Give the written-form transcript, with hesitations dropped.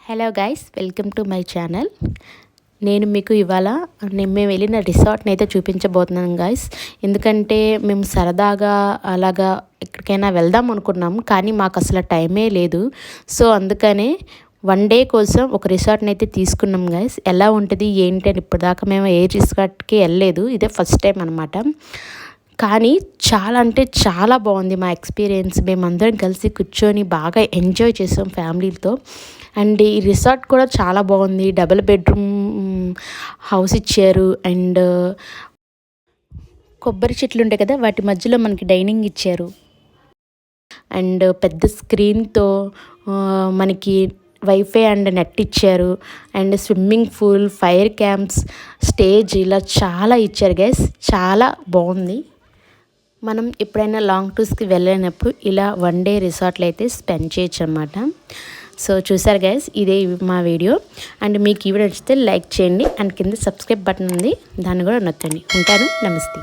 Hello guys, welcome to my channel. నేను మీకు ఇవాళ మేము వెళ్ళిన రిసార్ట్ని అయితే చూపించబోతున్నాను గైస్. ఎందుకంటే మేము సరదాగా అలాగా ఎక్కడికైనా వెళ్దాం అనుకున్నాము, కానీ మాకు అసలు టైమే లేదు. సో అందుకనే 1 డే కోసం ఒక రిసార్ట్ని అయితే తీసుకున్నాం గైస్. ఎలా ఉంటుంది ఏంటి అని ఇప్పటిదాకా మేము ఏ రిసార్ట్కి వెళ్ళలేదు, ఇదే ఫస్ట్ టైం అనమాట. కానీ చాలా అంటే చాలా బాగుంది మా ఎక్స్పీరియన్స్. మేమందరం కలిసి కూర్చొని బాగా ఎంజాయ్ చేసాం ఫ్యామిలీతో. అండ్ ఈ రిసార్ట్ కూడా చాలా బాగుంది. డబుల్ బెడ్రూమ్ హౌస్ ఇచ్చారు. అండ్ కొబ్బరి చెట్లు ఉంటాయి కదా, వాటి మధ్యలో మనకి డైనింగ్ ఇచ్చారు. అండ్ పెద్ద స్క్రీన్తో మనకి వైఫై అండ్ నెట్ ఇచ్చారు. And swimming pool, fire camps, stage ఇలా చాలా ఇచ్చారు గైస్. చాలా బాగుంది. మనం ఎప్పుడైనా లాంగ్ టూర్స్కి వెళ్ళినప్పుడు ఇలా 1 డే రిసార్ట్లో అయితే స్పెండ్ చేయొచ్చు అన్నమాట. సో చూసారు గైస్, ఇదే మా వీడియో. అండ్ మీకు ఈ వీడియో నచ్చితే లైక్ చేయండి. అండ్ కింద సబ్స్క్రైబ్ బటన్ ఉంది, దాన్ని కూడా నొక్కండి. ఉంటాను, నమస్తే.